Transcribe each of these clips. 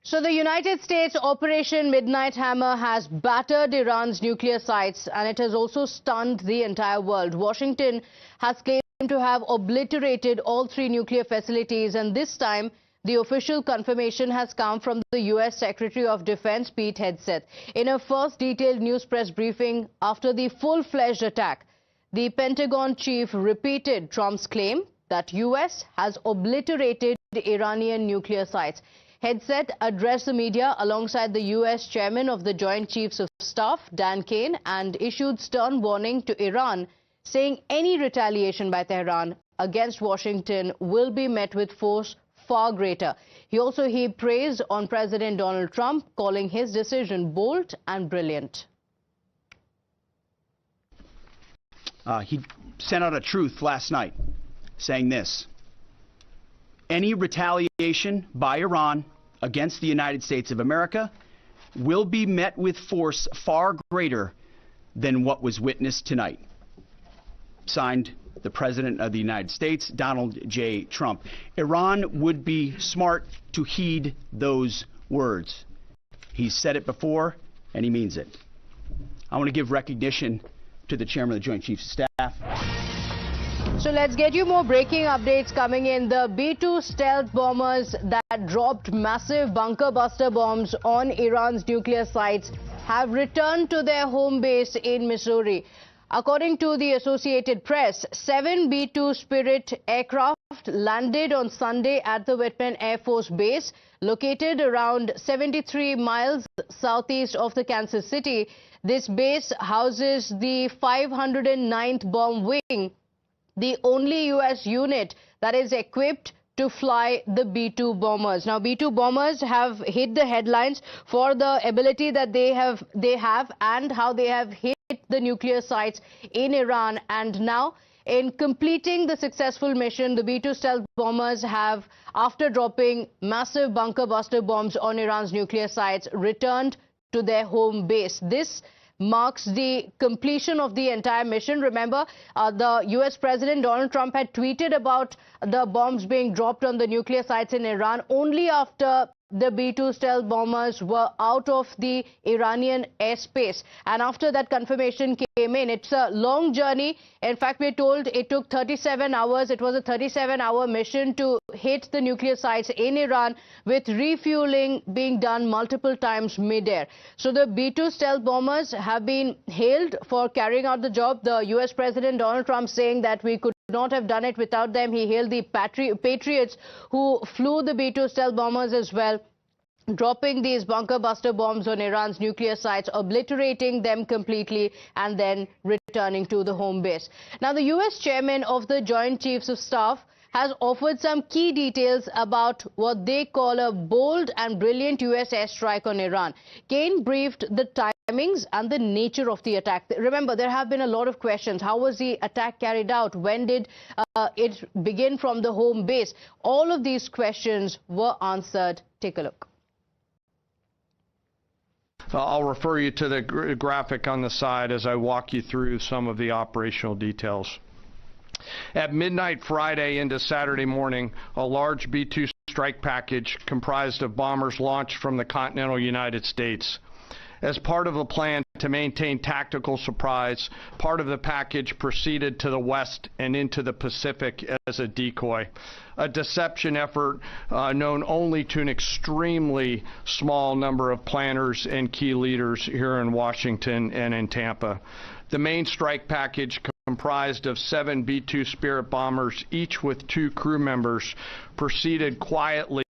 So the United States Operation Midnight Hammer has battered Iran's nuclear sites, and it has also stunned the entire world. Washington has claimed to have obliterated all 3 nuclear facilities, and this time the official confirmation has come from the U.S. Secretary of Defense Pete Hegseth. In a first detailed news press briefing after the full-fledged attack, the Pentagon chief repeated Trump's claim that U.S. has obliterated Iranian nuclear sites. Hegseth addressed the media alongside the U.S. chairman of the Joint Chiefs of Staff, Dan Kane, and issued stern warning to Iran, saying any retaliation by Tehran against Washington will be met with force far greater. He also heaped praise on President Donald Trump, calling his decision bold and brilliant. He sent out a truth last night saying this: any retaliation by Iran against the United States of America will be met with force far greater than what was witnessed tonight. Signed, the President of the United States, Donald J. Trump. Iran would be smart to heed those words. He's said it before, and he means it. I want to give recognition to the Chairman of the Joint Chiefs of Staff. So let's get you more breaking updates coming in. The B-2 stealth bombers that dropped massive bunker buster bombs on Iran's nuclear sites have returned to their home base in Missouri. According to the Associated Press, 7 B-2 Spirit aircraft landed on Sunday at the Whitman Air Force Base, located around 73 miles southeast of the Kansas City. This base houses the 509th Bomb Wing, the only U.S. unit that is equipped to fly the B-2 bombers. Now, B-2 bombers have hit the headlines for the ability that they have and how they have hit the nuclear sites in Iran. And now, in completing the successful mission, the B-2 stealth bombers have, after dropping massive bunker buster bombs on Iran's nuclear sites, returned to their home base. This marks the completion of the entire mission. Remember, the U.S. President Donald Trump had tweeted about the bombs being dropped on the nuclear sites in Iran only after the B-2 stealth bombers were out of the Iranian airspace. And after that confirmation came in, it's a long journey. In fact, we're told it took 37 hours. It was a 37-hour mission to hit the nuclear sites in Iran, with refueling being done multiple times mid-air. So the B-2 stealth bombers have been hailed for carrying out the job. The U.S. President Donald Trump saying that we could not have done it without them. He hailed the patriots who flew the B-2 stealth bombers as well, dropping these bunker buster bombs on Iran's nuclear sites, obliterating them completely, and then returning to the home base. Now, the U.S. chairman of the Joint Chiefs of Staff has offered some key details about what they call a bold and brilliant U.S. airstrike on Iran. Kane briefed the timings and the nature of the attack. Remember, there have been a lot of questions. How was the attack carried out? When did it begin from the home base? All of these questions were answered. Take a look. I'll refer you to the graphic on the side as I walk you through some of the operational details. At midnight Friday into Saturday morning, a large B-2 strike package comprised of bombers launched from the continental United States. As part of a plan to maintain tactical surprise, part of the package proceeded to the west and into the Pacific as a decoy, a deception effort known only to an extremely small number of planners and key leaders here in Washington and in Tampa. The main strike package, comprised of 7 B-2 Spirit bombers, each with 2 crew members, proceeded quietly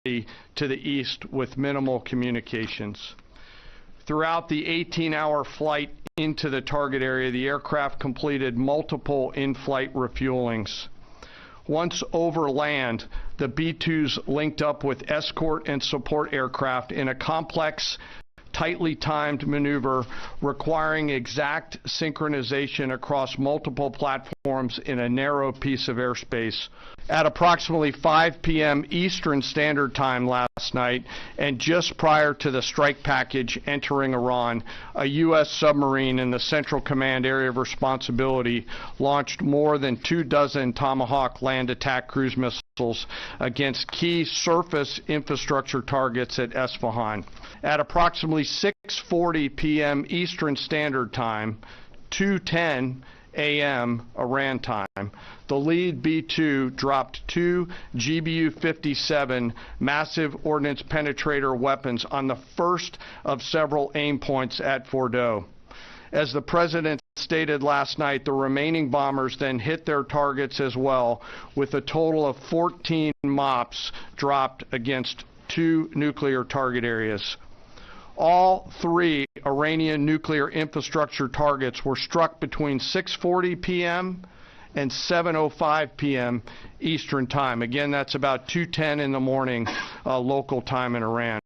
to the east with minimal communications. Throughout the 18-hour flight into the target area, the aircraft completed multiple in-flight refuelings. Once over land, the B-2s linked up with escort and support aircraft in a complex, tightly timed maneuver requiring exact synchronization across multiple platforms platforms in a narrow piece of airspace. At approximately 5 p.m. Eastern Standard Time last night, and just prior to the strike package entering Iran, a U.S. submarine in the Central Command Area of Responsibility launched more than 24 Tomahawk land attack cruise missiles against key surface infrastructure targets at Esfahan. At approximately 6:40 p.m. Eastern Standard Time, 2:10 a.m. Iran time, the lead B-2 dropped 2 GBU-57 massive ordnance penetrator weapons on the first of several aim points at Fordow. As the president stated last night, the remaining bombers then hit their targets as well, with a total of 14 MOPs dropped against 2 nuclear target areas. All 3 Iranian nuclear infrastructure targets were struck between 6:40 p.m. and 7:05 p.m. Eastern Time. Again, that's about 2:10 in the morning local time in Iran.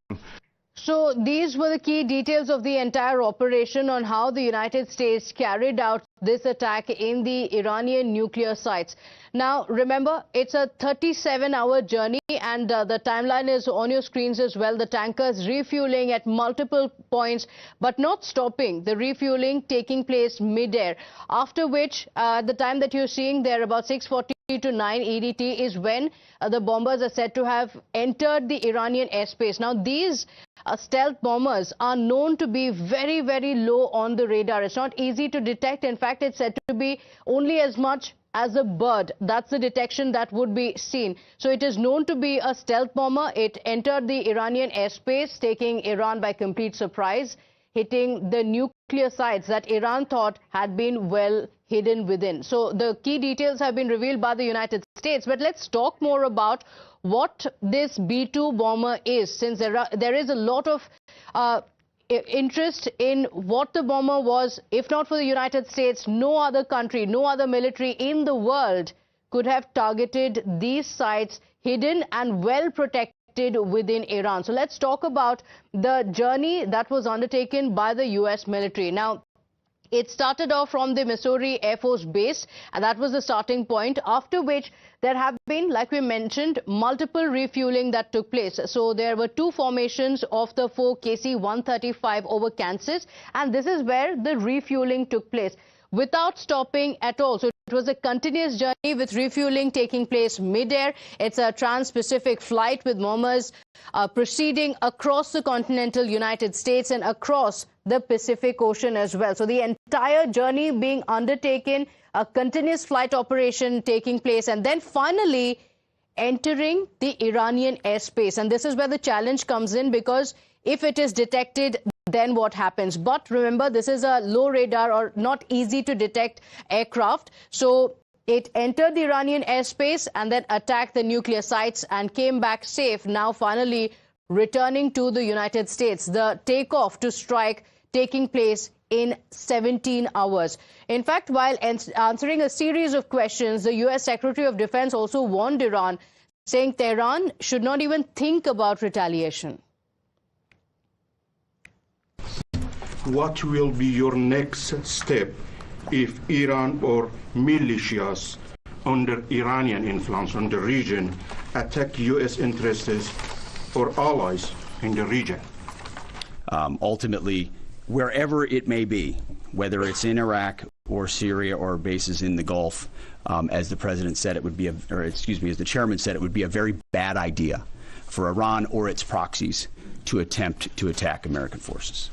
So these were the key details of the entire operation on how the United States carried out this attack in the Iranian nuclear sites. Now, remember, it's a 37-hour journey, and the timeline is on your screens as well. The tankers refueling at multiple points, but not stopping. The refueling taking place mid-air, after which, the time that you're seeing there, about 6:40 to 9 EDT, is when the bombers are said to have entered the Iranian airspace. Now, these stealth bombers are known to be very, very low on the radar. It's not easy to detect. In fact, it's said to be only as much as a bird. That's the detection that would be seen. So it is known to be a stealth bomber. It entered the Iranian airspace, taking Iran by complete surprise, hitting the nuclear sites that Iran thought had been well hidden within. So the key details have been revealed by the United States. But let's talk more about what this B-2 bomber is, since there is a lot of interest in what the bomber was. If not for the United States, no other country, no other military in the world could have targeted these sites hidden and well protected within Iran. So let's talk about the journey that was undertaken by the U.S. military. Now, it started off from the Missouri Air Force Base, and that was the starting point, after which there have been, like we mentioned, multiple refueling that took place. So there were 2 formations of the 4 KC-135 over Kansas, and this is where the refueling took place without stopping at all. So it was a continuous journey with refueling taking place mid-air. It's a trans-Pacific flight with bombers proceeding across the continental United States and across the Pacific Ocean as well. So the entire journey being undertaken, a continuous flight operation taking place, and then finally entering the Iranian airspace. And this is where the challenge comes in, because if it is detected, then what happens? But remember, this is a low radar or not easy to detect aircraft. So it entered the Iranian airspace and then attacked the nuclear sites and came back safe, now finally returning to the United States. The takeoff to strike taking place in 17 hours. In fact, while answering a series of questions, the U.S. Secretary of Defense also warned Iran, saying Tehran should not even think about retaliation. What will be your next step if Iran or militias under Iranian influence in the region attack U.S. interests or allies in the region? Ultimately, wherever it may be, whether it's in Iraq or Syria or bases in the Gulf, as the president said, it would be, as the chairman said, it would be a very bad idea for Iran or its proxies to attempt to attack American forces.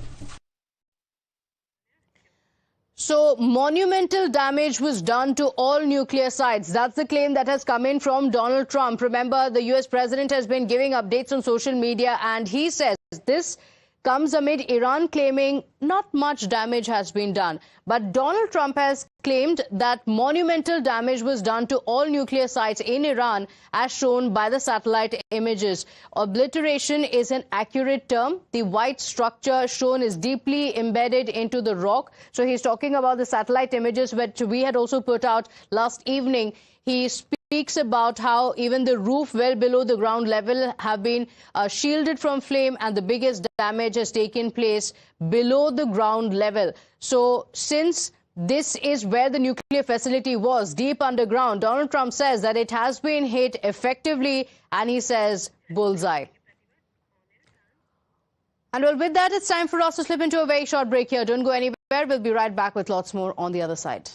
So monumental damage was done to all nuclear sites. That's the claim that has come in from Donald Trump. Remember, the U.S. president has been giving updates on social media, and he says this comes amid Iran claiming not much damage has been done. But Donald Trump has claimed that monumental damage was done to all nuclear sites in Iran, as shown by the satellite images. Obliteration is an accurate term. The white structure shown is deeply embedded into the rock. So he's talking about the satellite images, which we had also put out last evening. He speaks about how even the roof well below the ground level have been shielded from flame, and the biggest damage has taken place below the ground level. So since This is where the nuclear facility was, deep underground. Donald Trump says that it has been hit effectively, and he says bullseye. And well, with that, it's time for us to slip into a very short break here. Don't go anywhere. We'll be right back with lots more on the other side.